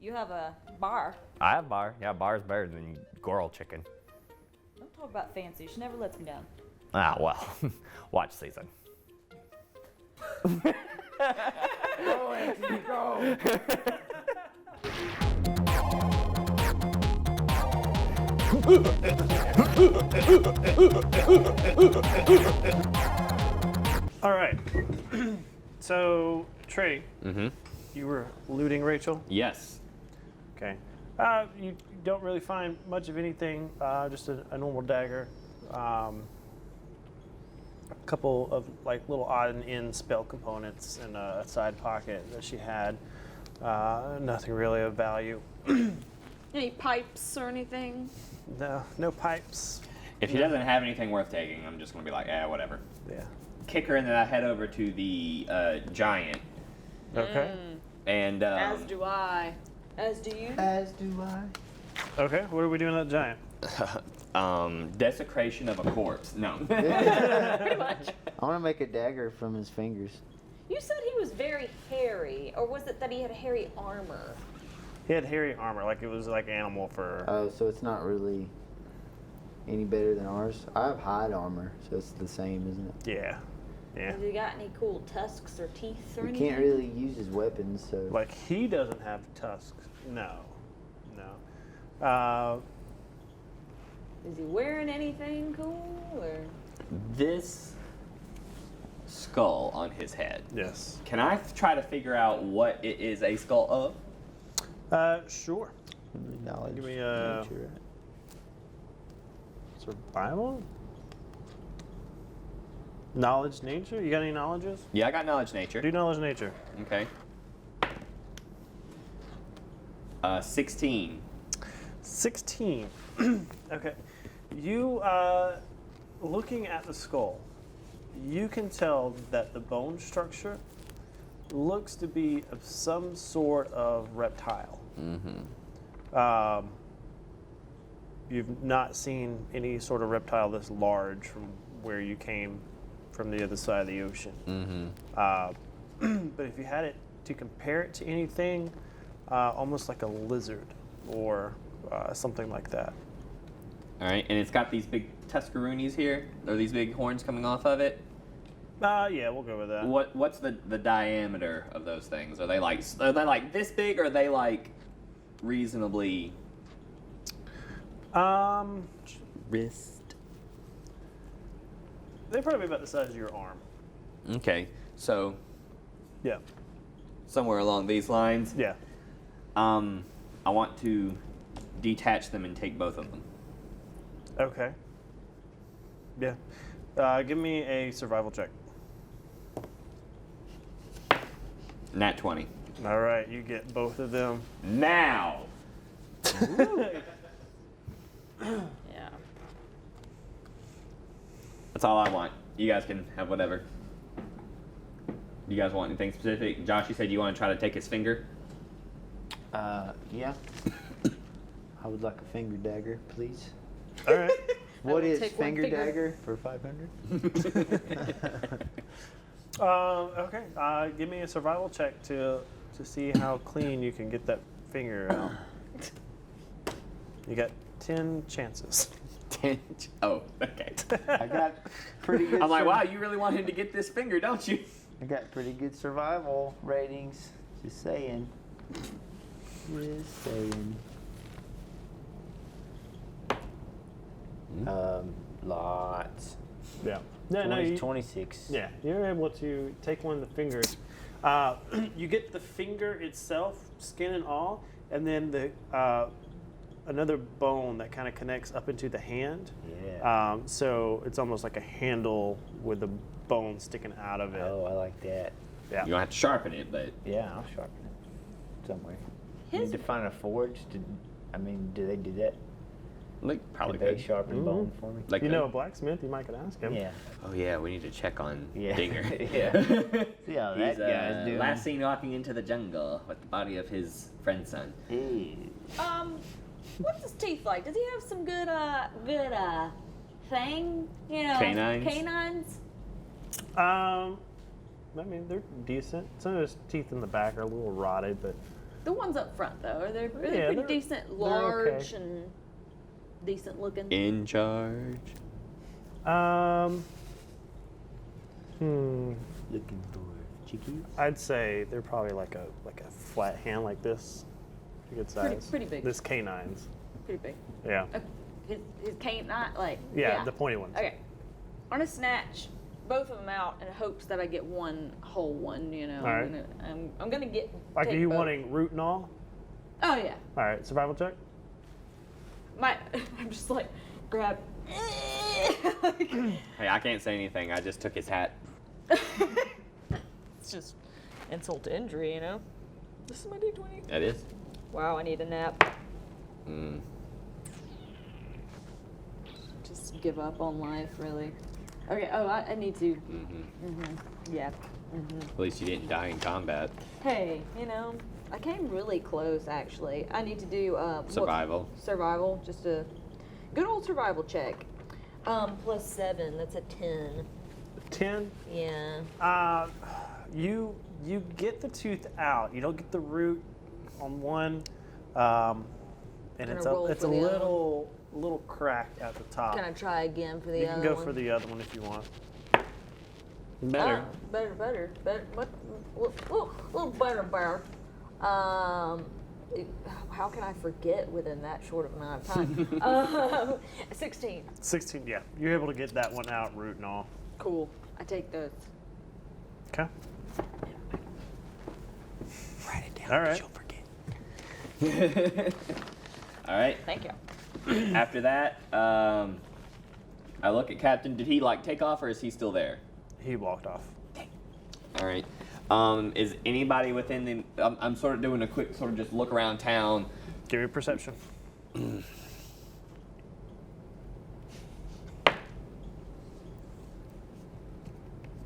You have a bar. I have bar. Yeah, bar's better than Goral chicken. Don't talk about fancy. She never lets me down. Ah, well, watch season. Go, Anthony, go. All right. So, Trey, Mm-hmm. you were looting Rachel. Yes. Okay. You don't really find much of anything, just a normal dagger. A couple of like little odd and end spell components in a side pocket that she had. Nothing really of value. Any pipes or anything? No pipes. If she doesn't have anything worth taking, I'm just gonna be like, whatever. Yeah. Kick her and then I head over to the giant. Okay. And As do I. As do you. As do I. Okay. What are we doing at the giant? desecration of a corpse. No. Pretty much. I want to make a dagger from his fingers. You said he was very hairy, or was it that he had hairy armor? He had hairy armor, like it was like animal fur. Oh, so it's not really any better than ours. I have hide armor, so it's the same, isn't it? Yeah. Yeah. Has he got any cool tusks or teeth or We anything? can't really use his weapons, so. Like he doesn't have tusks. No. Is he wearing anything cool, or? This skull on his head. Yes. Can I try to figure out what it is a skull of? Sure. Knowledge. Give me a- nature, right? Survival? Knowledge nature? You got any knowledges? Yeah, I got knowledge nature. Do knowledge nature. Okay. 16. 16. Okay. You, looking at the skull, you can tell that the bone structure looks to be of some sort of reptile. Mm-hmm. You've not seen any sort of reptile this large from where you came from the other side of the ocean. Mm-hmm. But if you had it to compare it to anything, almost like a lizard or something like that. All right, and it's got these big tuscaroonies here, or these big horns coming off of it. Yeah, we'll go with that. What's the diameter of those things? Are they like this big, or are they like reasonably wrist? They're probably about the size of your arm. Okay, so Yeah. somewhere along these lines. Yeah. I want to detach them and take both of them. Okay. Yeah. Give me a survival check. Nat 20. All right, you get both of them. Now. Yeah. That's all I want. You guys can have whatever. You guys want anything specific? Josh, you said you want to try to take his finger. Yeah. I would like a finger dagger, please. All right. What will is take one finger finger. dagger for 500? Okay. Give me a survival check to see how clean you can get that finger out. You got 10 chances. 10. Oh, okay. I got pretty good. I'm like, wow, you really want him to get this finger, don't you? I got pretty good survival ratings. Just saying. Just saying. Lots. Yeah. No, 20, you, 26. yeah, you're able to take one of the fingers. You get the finger itself, skin and all, and then the another bone that kind of connects up into the hand. Yeah. So it's almost like a handle with the bone sticking out of it. Oh, I like that. Yeah. You don't have to sharpen it, but Yeah, I'll sharpen it somewhere. His- Need to find a forge. Do they do that? like probably Did they good. sharpen bone for me? Like You know a blacksmith, you might could ask him. Yeah. Oh yeah, we need to check on Yeah. Dinger. Yeah. See how that He's guy's doing. last seen walking into the jungle with the body of his friend's son. Ew. What's his teeth like? Does he have some good fang? You know, Canines? Canines. I mean, they're decent. Some of his teeth in the back are a little rotted, but The ones up front, though, are they Yeah, pretty they're- decent, they're large, okay. and decent looking? In charge. Looking for chickies. I'd say they're probably like a flat hand like this. A good size. Pretty big. This canines. Pretty big. Yeah. His cane, not like. Yeah, the pointy ones. Okay. I'm gonna snatch both of them out in hopes that I get one whole one. You know. All right. I'm gonna get. Like, are take you both. wanting root and all? Oh yeah. All right, survival check. I'm just like grab. Hey, I can't say anything. I just took his hat. It's just insult to injury, you know? This is my D20. That is. Wow, I need a nap. Mm. Just give up on life, really. Okay. Oh, I need to. Yeah. At least you didn't die in combat. Hey, you know, I came really close, actually. I need to do Survival. Survival, just a good old survival check. +7, that's a 10. 10. Yeah. You get the tooth out. You don't get the root on one, and Gonna it's roll a for the other little crack at the top. Can I try again for the You other can go one? for the other one if you want. Better. Better. What? Little better. How can I forget within that short of amount of time? 16. 16. Yeah, you're able to get that one out, root and all. Cool. I take those. Okay. Write it down. All right. You'll forget. All right. Thank you. After that, I look at Captain. Did he like take off, or is he still there? He walked off. All right. Is anybody within the? I'm sort of doing a quick sort of just look around town. Give me a perception.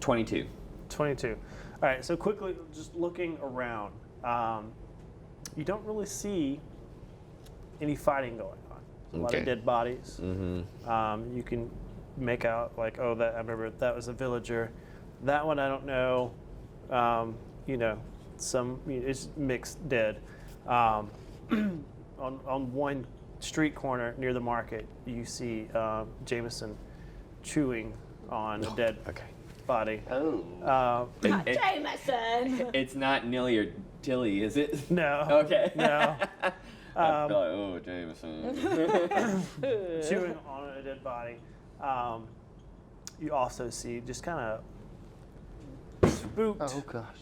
22. 22. All right, so quickly, just looking around, you don't really see any fighting going on. A lot of Okay. dead bodies. Mm-hmm. You can make out like, oh, that I remember that was a villager. That one I don't know. You know, it's mixed dead. On one street corner near the market, you see Jameson chewing on a dead body. Oh. Jameson! It's not Nilly or Tilly, is it? No. Okay. No. I feel like, oh, Jameson. Chewing on a dead body. You also see just kind of spooked. Oh gosh.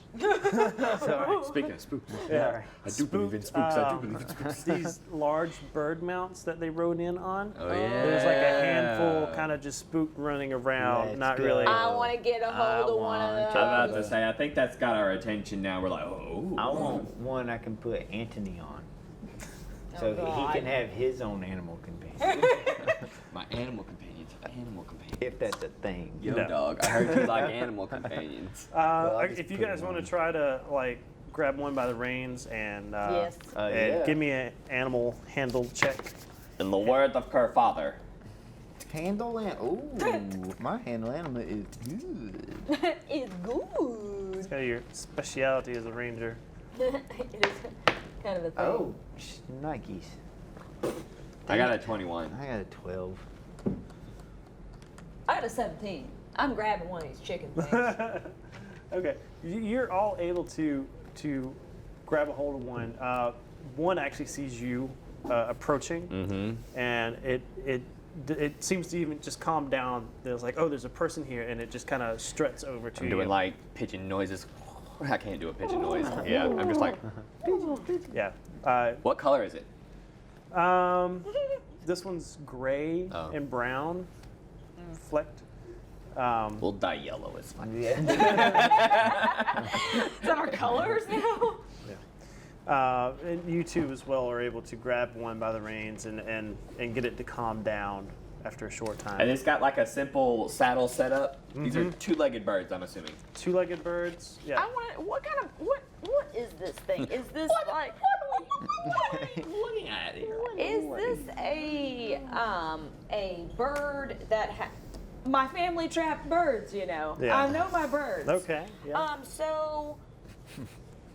Sorry. Speaking of spooks, Yeah. I do believe in spooks. I do believe in spooks. These large bird mounts that they rode in on. Oh yeah. There's like a handful, kind of just spooked running around. Let's not go. really. I want to get a hold of one of those. I'm about to say, I think that's got our attention now. We're like, oh. I want one I can put Anthony on. So Oh, God. he can have his own animal companion. My animal companions. Animal companions. If that's a thing. Yo, No. dog. I heard you like animal companions. I just If you put guys it want to on. try to like grab one by the reins and Yes. and Yeah. give me an animal handle check. In the word of her father. Handle and ooh, my handle animal is good. It's good. It's kind of your specialty as a ranger. It is kind of a thing. Oh, Nikes. I got a 21. I got a 12. I got a 17. I'm grabbing one of these chicken things. Okay, you're all able to grab a hold of one. One actually sees you approaching, Mm-hmm. and it seems to even just calm down. There's like, oh, there's a person here, and it just kind of struts over to I'm you. doing like pigeon noises. I can't do a pigeon noise. Yeah, I'm just like, Yeah. what color is it? This one's gray Oh. and brown, flecked. We'll dye yellow. It's fine. Yeah. Is that our colors now? And you two as well are able to grab one by the reins and get it to calm down after a short time. And it's got like a simple saddle setup. These are two-legged birds, I'm assuming. Two-legged birds. Yeah. I want to. What kind of what is this thing? Is this like? What are you looking at here? Is this a bird that my family trapped birds? You know, Yeah. I know my birds. Okay. Yeah. So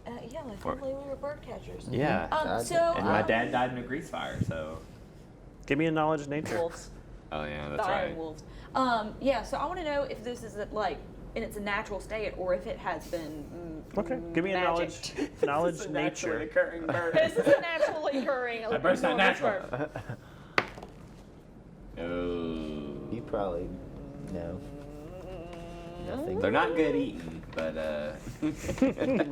Yeah, my Or- family, we were bird catchers. Yeah. So, And my dad died in a grease fire, so. Give me a knowledge nature. wolves. Oh yeah, The that's iron right. wolves. Yeah, so I want to know if this is like in its natural state or if it has been. Okay, give me a magicked. knowledge nature. occurring bird. This is a naturally occurring. That bird's not enormous natural. bird. Oh. You probably know. Nothing. They're not good eating, but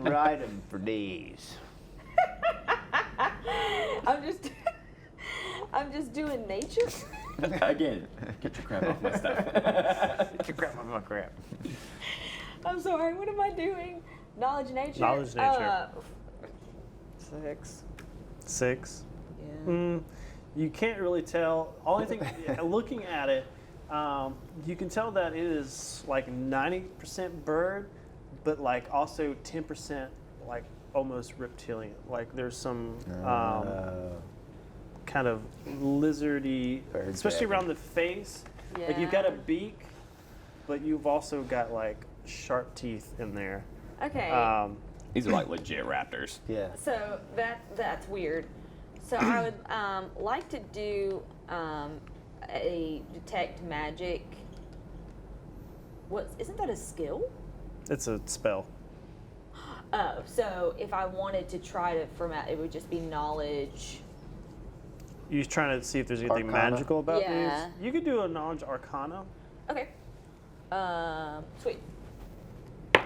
Ride them for days. I'm just doing nature. again, get your crap off my stuff. Get your crap off my crap. I'm sorry. What am I doing? Knowledge nature. Knowledge nature. 6. 6. Yeah. You can't really tell. Only thing, looking at it, you can tell that it is like 90% bird, but like also 10% like almost reptilian. Like there's some kind of lizardy, Bird especially dragon. around the face. Like you've got a beak, but you've also got like sharp teeth in there. Okay. These are like legit raptors. Yeah. So that's weird. So I would like to do a detect magic. Isn't that a skill? It's a spell. Oh, so if I wanted to try to format, it would just be knowledge. You're trying to see if there's anything Arcana? magical about Yeah. these. You could do a knowledge arcana. Okay. Sweet. Nat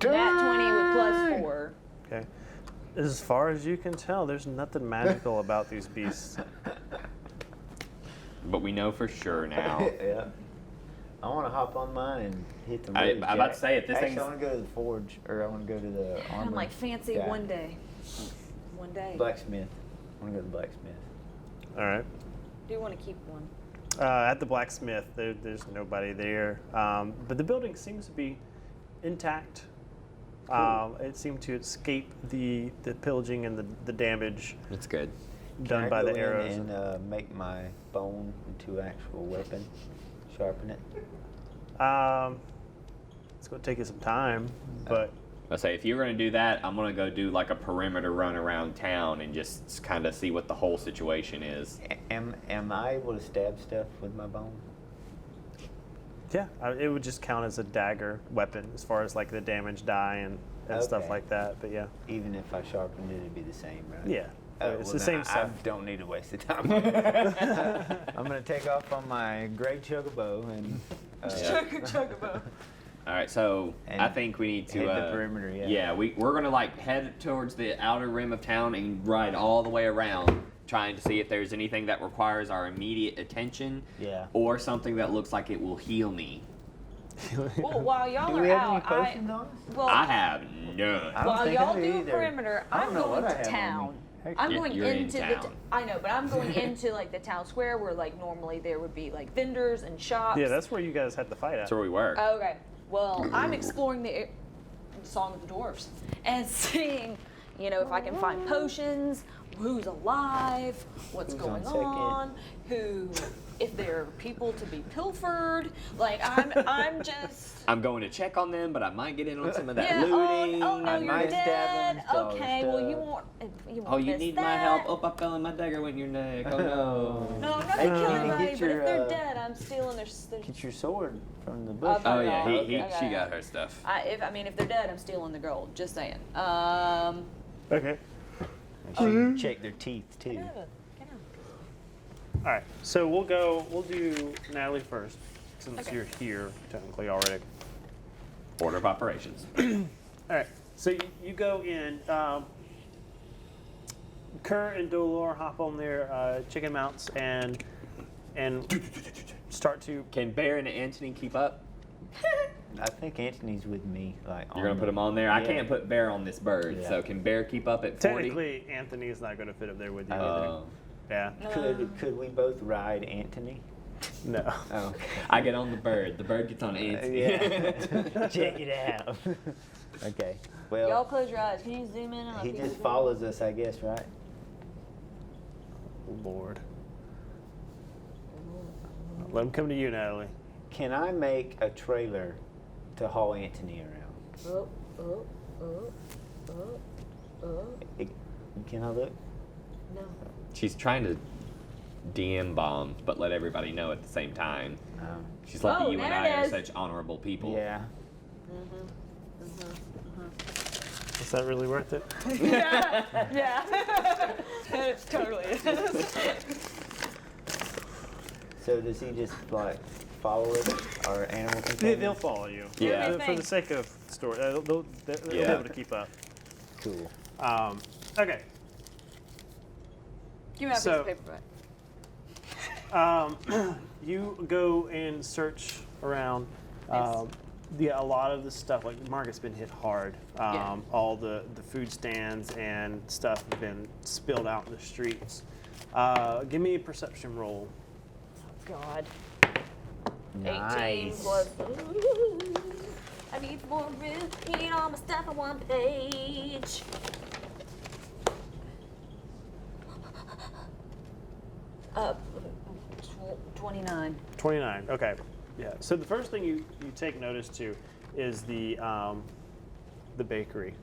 20 with plus 4. Okay. As far as you can tell, there's nothing magical about these beasts. But we know for sure now. Yeah. I want to hop on mine and hit the I'm road, about to Jack. say, if this Actually, thing's- I want to go to the forge, or I want to go to the armor. I'm like fancy guy. one day. One day. Blacksmith. I want to go to the blacksmith. All right. Do want to keep one. At the blacksmith, there's nobody there. But the building seems to be intact. It seemed to escape the pillaging and the damage That's good. done Can I by go the in arrows. and make my bone into an actual weapon? Sharpen it? It's going to take you some time, but I say if you're gonna do that, I'm gonna go do like a perimeter run around town and just kind of see what the whole situation is. Am I able to stab stuff with my bone? yeah, it would just count as a dagger weapon as far as like the damage die and stuff Okay. like that. But yeah, Even if I sharpened it, it'd be the same, right? yeah, it's well the then same I stuff. don't need to waste the time. I'm gonna take off on my great chocobo and Chocobo. All right, so And I think we need to head the perimeter, yeah. Yeah, we're gonna like head towards the outer rim of town and ride all the way around, trying to see if there's anything that requires our immediate attention, Yeah. or something that looks like it will heal me. Well, while y'all Do are we have out, any potions on us? well, I have none. I don't while think y'all I do do either. perimeter, I don't I'm know going what I to have on me. town. Heck, I'm You're- going you're in into town. I know, but I'm going into like the town square where like normally there would be like vendors and shops. Yeah, that's where you guys had the fight at. That's where we were. Okay. Well, I'm exploring the Song of the Dwarfs and seeing, if I can find potions, who's alive, what's Who's going on second. on, if there are people to be pilfered. Like I'm just. I'm going to check on them, but I might get in on some of that Yeah, looting. oh no, I you're might stab dead. them, steal all their Okay, well you stuff. won't. You Oh, won't you miss need that. my help? Oh, I fell and my dagger went in your neck. Oh no. No, I'm not Hey, gonna kill can you anybody, get but your, if they're dead, I'm stealing their. Get your sword from the bush. Oh yeah, Okay. she got her stuff. If they're dead, I'm stealing the gold. Just saying. Okay. Should check their teeth too. Can I have All right. So we'll do Natalie first, since Okay. you're here technically already. Order of operations. All right. So you go in. Kerr and Dolor hop on their chicken mounts and start to. Can Bear and Anthony keep up? I think Anthony's with me. Like You're gonna put him on there. I Yeah. can't put Bear on this bird. Yeah. So can Bear keep up at 40? Technically, Anthony is not going to fit up there with you. either. Oh. Yeah. Could we both ride Anthony? No. Oh, okay. I get on the bird. The bird gets on Anthony. Yeah. Check it out. Okay. Well, Y'all close your eyes. Can you zoom in on he people's just follows us, I guess, right? Lord. Let him come to you, Natalie. Can I make a trailer to haul Anthony around? Oh, oh, oh, oh. Can I look? No. She's trying to DM bomb, but let everybody know at the same time. She's lucky Oh, you and there I it are is. such honorable people. Yeah. Is that really worth it? Yeah. It totally is. So does he just like follow it, our animal They'll companion? follow you. Yeah. For the Thanks. sake of story, they'll be Yeah. able to keep up. Cool. Okay. Give me my So- piece of paper back. You go and search around. Thanks. Yeah, a lot of the stuff, like Margaret's been hit hard. Yeah. All the food stands and stuff have been spilled out in the streets. Give me a perception roll. God. Nice. 18 plus. I need more repeat all my stuff on one page. Uh, 29. 29. Okay. Yeah. So the first thing you take notice to is the bakery.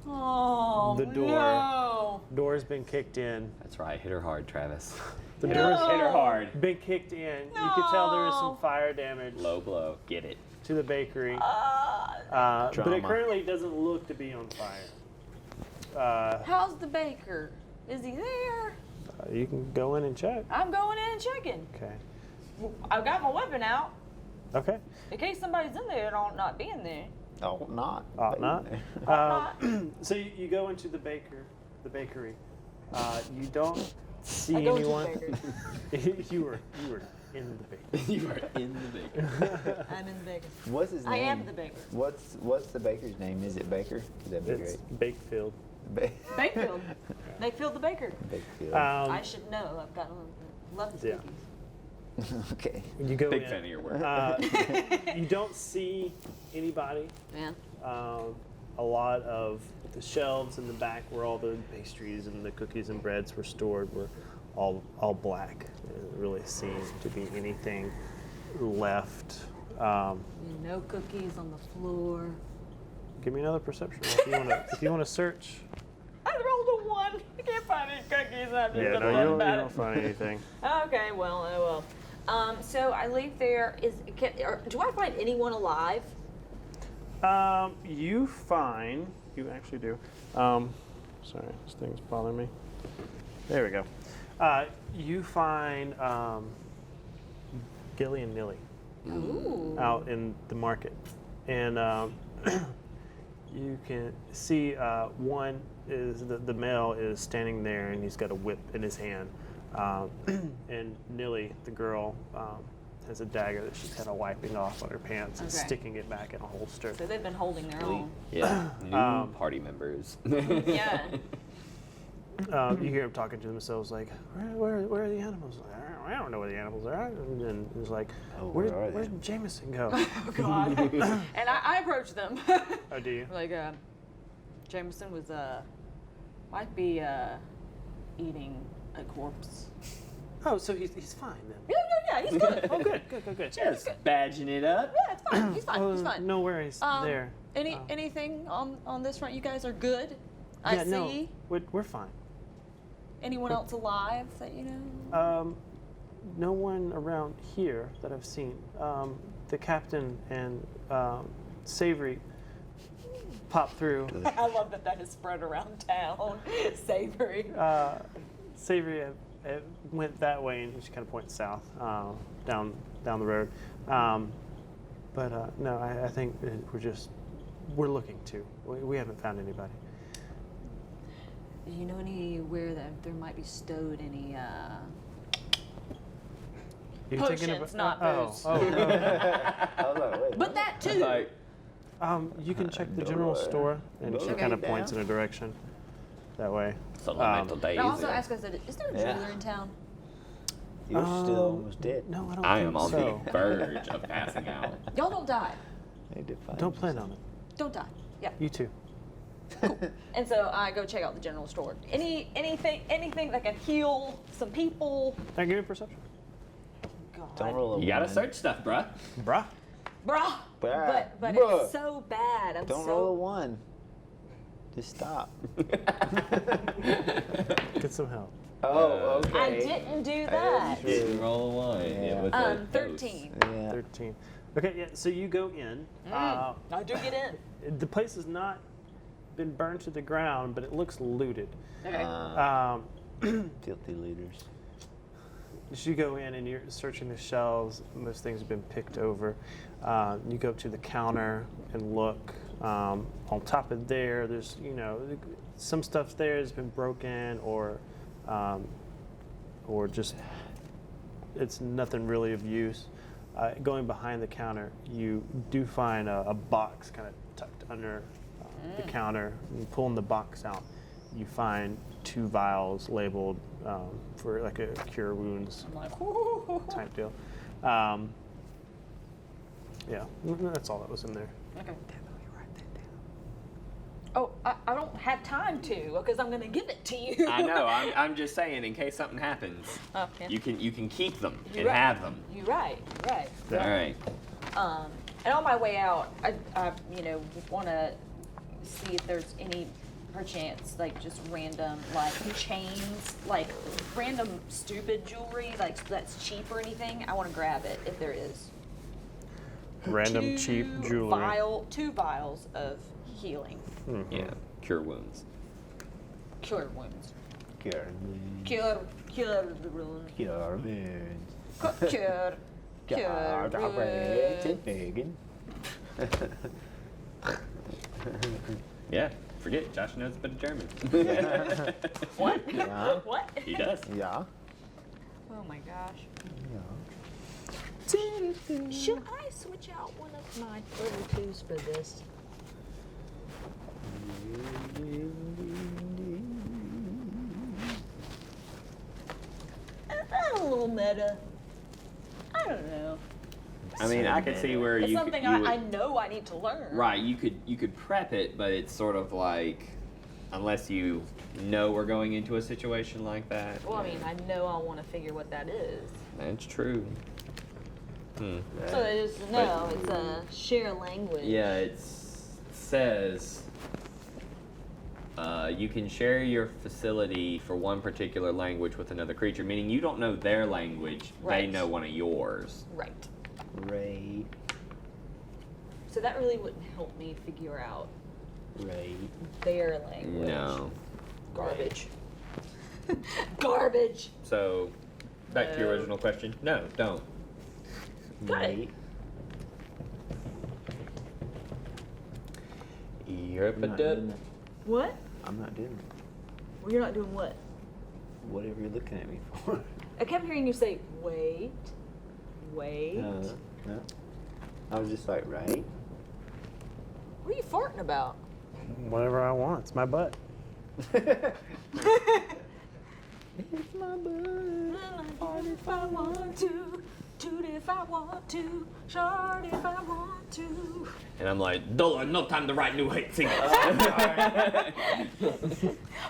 Oh, The door. no. Door's been kicked in. That's right. Hit her hard, Travis. The No. door's Hit her hard. been kicked in. You could tell there is some No. fire damage Low blow. Get it. to the bakery. Uh, But it Drama. currently doesn't look to be on fire. how's the baker? Is he there? You can go in and check. I'm going in and checking. Okay. I've got my weapon out Okay. in case somebody's in there and I'll not be in there. Oh, not. Ought not. not. So you go into the bakery. You don't see I go to the anyone. bakery. you were in the bakery. You are in the baker. I'm in the baker. What's his name? I am the baker. What's the baker's name? Is it Baker? That'd be It's great. Bakefield. Bakefield. Bakefield the baker. Bakefield. I should know. I've got love his Yeah. cookies. Okay. You go Big in. fan of your work. You don't see anybody. Yeah. A lot of the shelves in the back where all the pastries and the cookies and breads were stored were all black. There doesn't really seem to be anything left. No cookies on the floor. Give me another perception roll if you want to search. I rolled a 1. I can't find any cookies. I'm just Yeah, no, upset you about don't it. find anything. Okay, well, oh well. So I leave there. Do I find anyone alive? You actually do. Sorry, this thing's bothering me. There we go. You find Gilly and Nilly Ooh. out in the market, and you can see one is the male is standing there and he's got a whip in his hand, and Nilly, the girl, has a dagger that she's kind of wiping off on her pants and Okay. sticking it back in a holster. So they've been holding their own. Yeah. New party members. Yeah. You hear them talking to themselves like, where are the animals? I don't know where the animals are. And then it's like, Oh, where where are they? did Jameson go? Oh God. And I approach them. Oh, do you? Like, Jameson was might be eating a corpse. Oh, so he's fine then. Yeah, he's good. Oh, good. Just badging it up. Yeah, it's fine. He's fine. He's Oh, fine. no worries there. Anything on this front? You guys are good. Yeah, I see. no, we're fine. Anyone else alive that you know? No one around here that I've seen. The captain and Savory popped through. I love that is spread around town. Savory. Savory went that way, and she kind of points south, down the road. But no, I think we're looking too. We haven't found anybody. Do you know anywhere that there might be stowed any You're potions, not booze? I was like, wait, But that too. Like, You can check the No general way. store, and she Okay. kind of points in a direction that way. supplemental days. But I also ask us, is there a Yeah. jeweler in town? You're still almost dead. No, I don't I think am on so. the verge of passing out. Y'all don't die. They did fine. Don't plan on it. Don't die. Yeah. You too. And so I go check out the general store. Anything that can heal some people. Now give me a perception. God. Don't roll a You gotta one. search stuff, bruh. Bruh. Bruh. Bruh. But Bruh. it's so bad. I'm Don't so roll a one. Just stop. Get some help. Oh, okay. I didn't do that. That is Didn't roll a one. Yeah. It was a 13. Yeah. 13. Okay, yeah, so you go in. I do get in. The place has not been burned to the ground, but it looks looted. Okay. Filthy looters. As you go in and you're searching the shelves, most things have been picked over. You go up to the counter and look. On top of there's, some stuff there has been broken or just it's nothing really of use. Going behind the counter, you do find a box kind of tucked under the counter. And pulling the box out, you find 2 vials labeled for like a cure wounds I'm like, whoo. type deal. Yeah, that's all that was in there. Okay. Oh, I don't have time to because I'm gonna give it to you. I know. I'm just saying, in case something happens, Oh, yeah. you can keep them You're and right. have them. You're right. You're right. All right. And on my way out, I want to see if there's any perchance, like just random, like chains, like random stupid jewelry, like that's cheap or anything. I want to grab it if there is. Random cheap jewelry. 2 vials of healing, Yeah. Cure wounds. cure wounds, Cure. cure the wounds, Cure wounds. cure wounds. Vegan. Yeah. Forget. Josh knows a bit of German. What? Yeah. What? He does. Yeah. Oh my gosh. Yeah. Should I switch out one of my level 2s for this? A little meta. I don't know. I mean, I could see where It's you something could, you I would, know I need to learn. right. You could prep it, but it's sort of like, unless you know we're going into a situation like that. Well, I mean, I know I want to figure what that is. That's true. Hmm. So it's no, it's a share language. Yeah, it says you can share your facility for one particular language with another creature, meaning you don't know their language, Right. they know one of yours. Right. Ray. So that really wouldn't help me figure out Ray. their language. No. Garbage. Garbage. So, back to your No. original question. No, don't. Got it. Ray. You're I'm not doing that. What? I'm not doing it. Well, you're not doing what? Whatever you're looking at me for. I kept hearing you say, wait, wait. No. I was just like, right? What are you farting about? Whatever I want. It's my butt. It's my butt. Fart if I want to, toot if I want to, shart if I want to. And I'm like, Dola, no time to write new hate singles.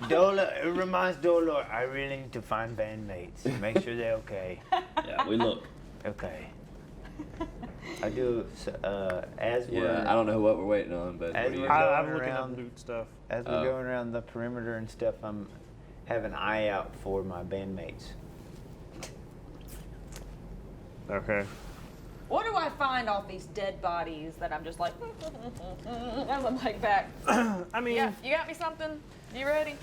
Dola, it reminds Dola, I really need to find bandmates. Make sure they're okay. Yeah, we look. Okay. I do, as we're, Yeah, I don't know what we're waiting on, but As we- we're I'm going looking around- at loot stuff. as we're going around the perimeter and stuff, I'm have an eye out for my bandmates. Okay. What do I find off these dead bodies that I'm just like, as I'm like back? I mean, Yeah, you got me something? You ready?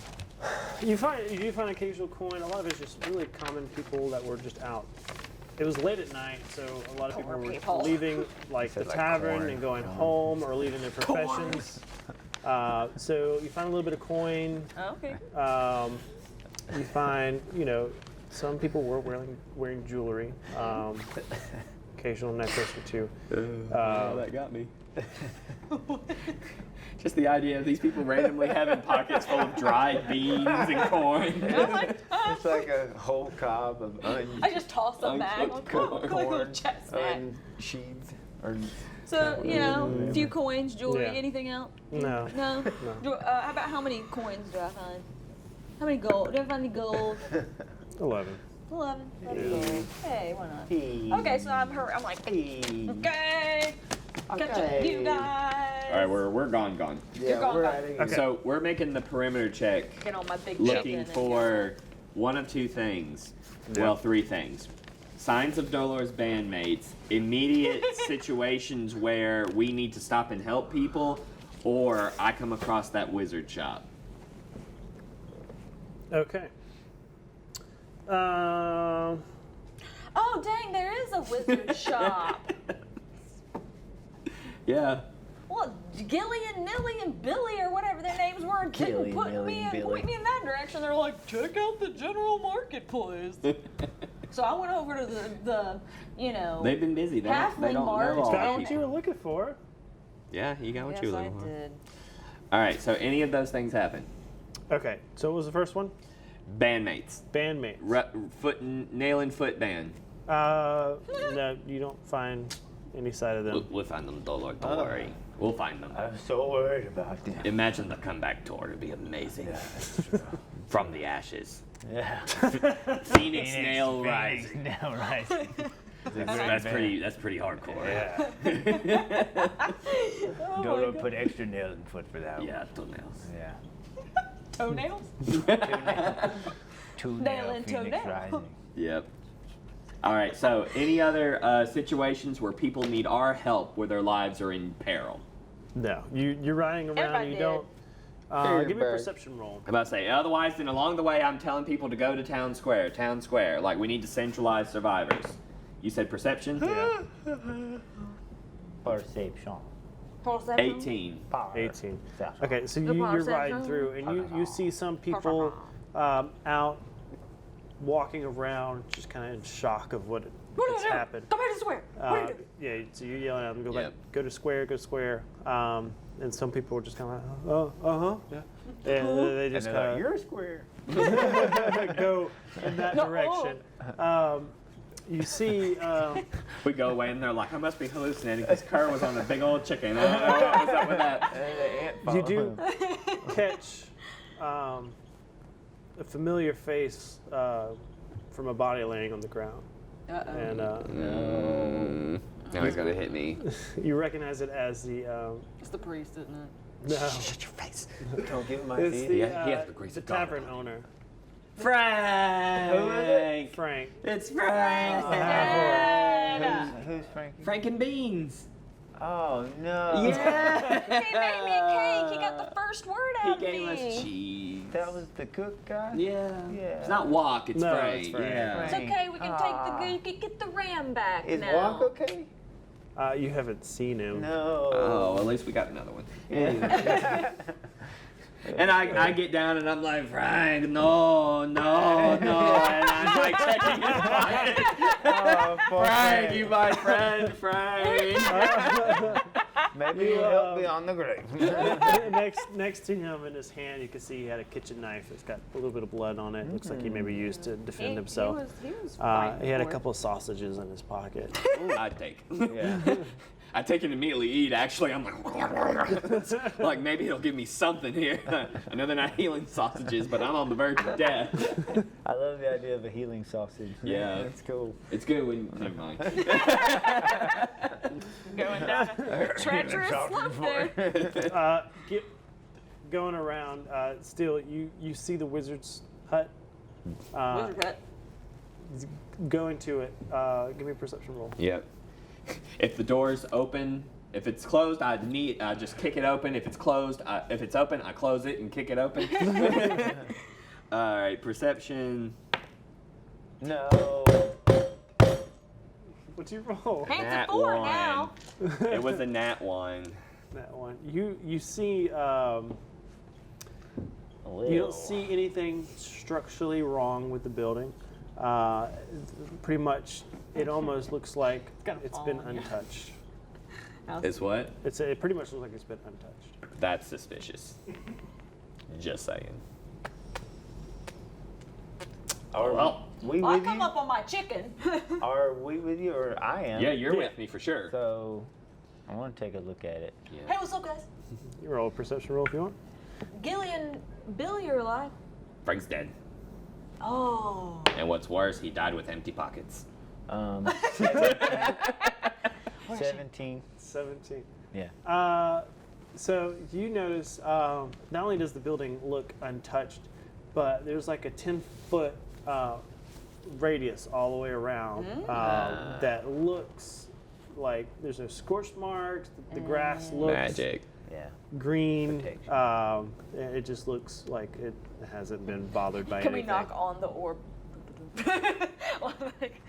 you do find occasional coin. A lot of it's just really common people that were just out. It was late at night, so a lot of Poor people people. were leaving like the Said, like, tavern corn. and going home or leaving their professions. So you find a little bit of coin. Oh, okay. You find, some people were wearing jewelry. Occasional necklace or two. that got me. Just the idea of these people randomly having pockets full of dried beans and corn. I'm like, It's like a whole cob of I just toss them back. Uncooked Like, like a little corn chest snack. unsheathed. Or So, a few coins, jewelry, Yeah. anything else? No. No? No. How about how many coins do I find? How many gold? Do I find any gold? 11. 11. That's gold. Hey, why not? Hey. Okay, so I'm like, Hey. okay. Catch up Okay. with you guys. All right, we're gone. Yeah, gone, we're gone. out of here. Okay. So we're making the perimeter check, Get on my big looking chicken and for one of two things. Well, three things. Signs of Dolor's bandmates, immediate situations where we need to stop and help people, or I come across that wizard shop. Okay. Oh dang, there is a wizard shop. Yeah. Well, Gillian, Nilly, and Billy, or whatever their names were, Gilly, putting Nilly, me and Billy. pointing me in that direction. They're like, check out the general marketplace. So I went over to the They've been busy. They don't Halfling know Mart. all Found the what you people. were looking for. Yeah, you got what you yes, were I looking for. did. All right, so any of those things happen. Okay, so what was the first one? Bandmates. Bandmates. Nail and foot band. No, you don't find any side of them. We'll find them, Dolor. Don't worry. We'll find them. I'm so worried about them. Imagine the comeback tour. It'd be amazing. From the ashes. Yeah. Phoenix Nail Rising. Nail Rising. That's pretty hardcore. Yeah. Oh Dodo put extra nails in foot for that one. Yeah, toenails. Yeah. Toenails? Two Nail nail and Phoenix toenail. Rising. Yep. All right. So, any other situations where people need our help, where their lives are in peril? No, you're riding around. Everybody You did. don't. Give me a Everybody. perception roll. I'm about to say. Otherwise, then along the way, I'm telling people to go to Town Square. Town Square. Like we need to centralize survivors. You said perception. Yeah. Perception. 18. Power. 18. Perception. Okay, so The you're perception. riding through, and you see some people out walking around, just kind of in shock of what What has do I do? happened. Go back to square. What do you do? Yeah, so you're yelling at them, go Yep. back, go to square. And some people are just kind of like, yeah. And they And just they're like, kind you're a square. of go in that No. direction. You see, We go away and they're like, I must be hallucinating because Kerr was on a big old chicken. I don't know what was up with that. And the ant you follow do him. catch a familiar face from a body laying on the ground. Uh-oh. And Now he's gonna hit me. you recognize it as the It's the priest, isn't it? no, Shut your face. Don't give him my it's feet. the, Yeah, he has the grace the of God. tavern owner, Frank. Frank. It's Frank. Who's Frankie? Frank and Beans. Oh no. Yeah. He made me a cake. He got the first word He out of gave me. us cheese. That was the cook guy? Yeah. Yeah. It's not Walk. It's No, Frank. it's Frank. Yeah. It's okay. We can you can get the ram back Is now. Walk okay? You haven't seen him. No. Oh, at least we got another one. Yeah. And I get down and I'm like, Frank, no. And I'm like checking his pocket. Oh, poor Frank, you my friend, Frank. Maybe you help me on the grave. next to him in his hand, you can see he had a kitchen knife. It's got a little bit of blood on it. Looks like he maybe used to defend himself. He was He had a couple of sausages in his pocket. I'd take. Yeah. I take and immediately eat. Actually, I'm like maybe he'll give me something here. I know they're not healing sausages, but I'm on the verge of death. I love the idea of a healing sausage. Yeah. That's cool. It's good when. Never mind. going down a treacherous slope there. Going around, still, you see the wizard's hut. Wizard cut. Go into it. Give me a perception roll. Yep. If the door's open, if it's closed, I just kick it open. If it's closed, if it's open, I close it and kick it open. All right, perception. No. What's your roll? Hands Nat of 4 one. now. It was a nat one. That one. You see. You don't see anything structurally wrong with the building. Pretty much, it almost looks like gonna it's fall been on you. untouched. It's what? It pretty much looks like it's been untouched. That's suspicious. Just saying. Well, We Well, I with come you? up on my chicken. Are we with you or I am? yeah, you're Yeah. with me for sure. So I want to take a look at it. Yeah. Hey, what's up, guys? You roll a perception roll if you want. Gillian, Billy are alive. Frank's dead. Oh. And what's worse, he died with empty pockets. 17. 17. Yeah. So you notice not only does the building look untouched, but there's like a 10-foot radius all the way around that looks like there's no scorched marks. The grass looks Magic. Yeah. green. Protection. It just looks like it hasn't been bothered by Can we anything. knock on the orb? Like,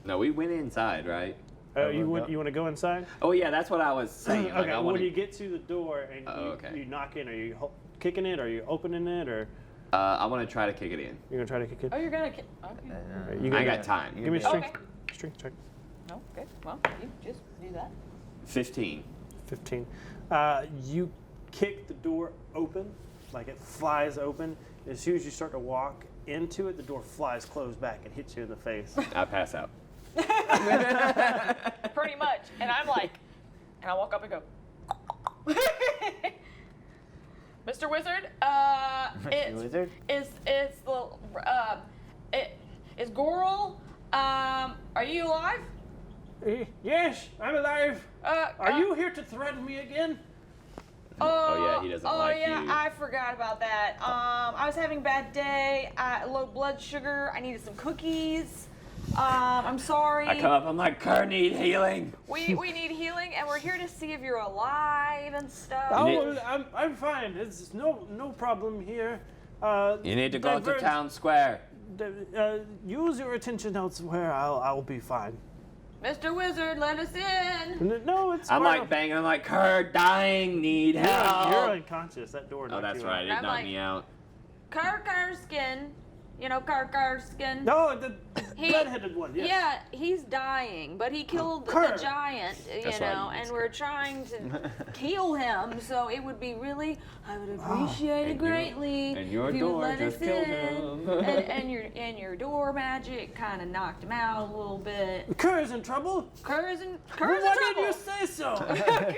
No, we went inside, right? Oh, you want to go inside? Oh yeah, that's what I was saying. Like, Okay. I Well, wanna, when you get to the door and okay. you knock in, are you kicking it? Are you opening it? Or I want to try to kick it in. you're gonna try to kick it? oh, you're gonna. Okay. Alright, you I ain't gonna- got time. Give me a Okay. strength check. No. Okay. Well, you just do that. 15. 15. You kick the door open, like it flies open. As soon as you start to walk into it, the door flies closed back and hits you in the face. I pass out. Pretty much. And I'm like, and I walk up and go, Mr. Wizard, Wizard? is Goral, are you alive? Yes, I'm alive. Are you here to threaten me again? Oh, yeah, he doesn't like yeah, you. I forgot about that. I was having a bad day. Low blood sugar. I needed some cookies. I'm sorry. I come up, I'm like, Kerr, need healing. We need healing, and we're here to see if you're alive and stuff. Oh, I'm fine. It's no problem here. You need to go to divert- town square. Use your attention elsewhere. I'll be fine. Mr. Wizard, let us in. No, it's I'm part like of- banging, I'm like, Kerr, dying, need help. You're unconscious. That door. Oh, knocked that's you right. It I'm knocked like- me out. Karkarskin. You know Karkarskin? No, the He- red-headed one. Yes. Yeah, he's dying, but he killed Kerr. the giant, you That's know, right, and it's we're trying to heal him. So it would be really, I would appreciate it And your- greatly and your if you would door let just us killed in. him. and your door magic kind of knocked him out a little bit. Kerr's in trouble. Kerr's in Why trouble. did you say so?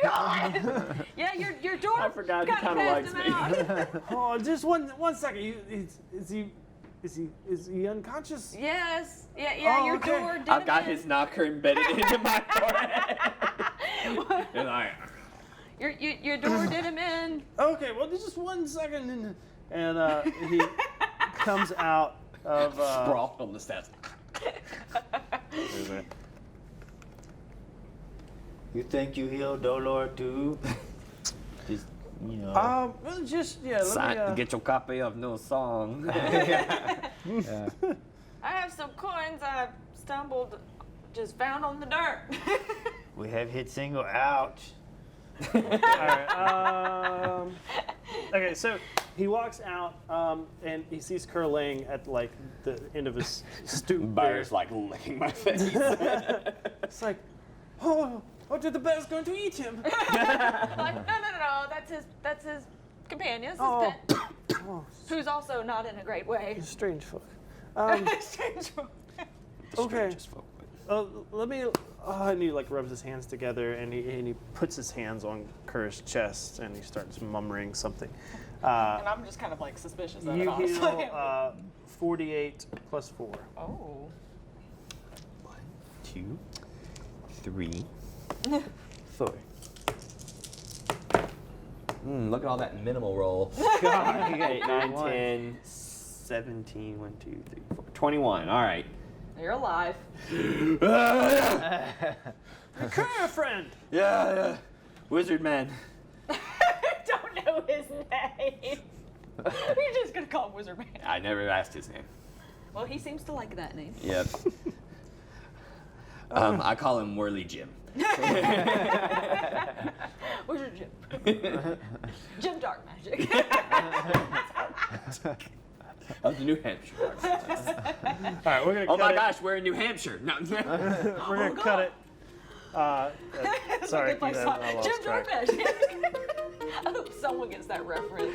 God. Yeah, your door. I forgot he kinda kinda passed likes him me. out. Oh, just one second. Is he unconscious? Yes. Yeah. Oh, Your okay. door did I've got him in. his knocker embedded into my forehead. And I, Your door did him in. Okay, well, just 1 second, and he comes out of. sprawled on the steps. You think you healed Dolor too? Just, you know. Well, just let me. Get your copy of no song. Yeah. I have some coins I just found on the dirt. We have hit single. Ouch. All right. Okay, so he walks out, and he sees Kerr laying at like the end of his stoop. Bear's like licking my face. It's like, oh, did the bear's going to eat him? Like, no, that's his companion, his Oh. pet, Oh, who's also not in a great way. strange folk. Strange. Okay. Let me. And he like rubs his hands together, and he puts his hands on Kerr's chest, and he starts murmuring something. And I'm just kind of like suspicious of it, You honestly. heal 48 plus 4. Oh. 1, 2, 3, 4. Look at all that minimal roll. God, you got 8, 9, 21. 10, 17, 1, 2, 3, 4, 21. All right. You're alive. Kerr, friend. Yeah. Wizard man. I don't know his name. We're just gonna call him Wizard Man. I never asked his name. Well, he seems to like that name. Yep. I call him Whirly Jim. Wizard Jim. Jim Dark Magic. Of the New Hampshire. All right, we're gonna. Oh cut my it. gosh, we're in New Hampshire. No. We're gonna cut it. Sorry, Good place. I lost Jim Dark track. Magic. I hope someone gets that reference.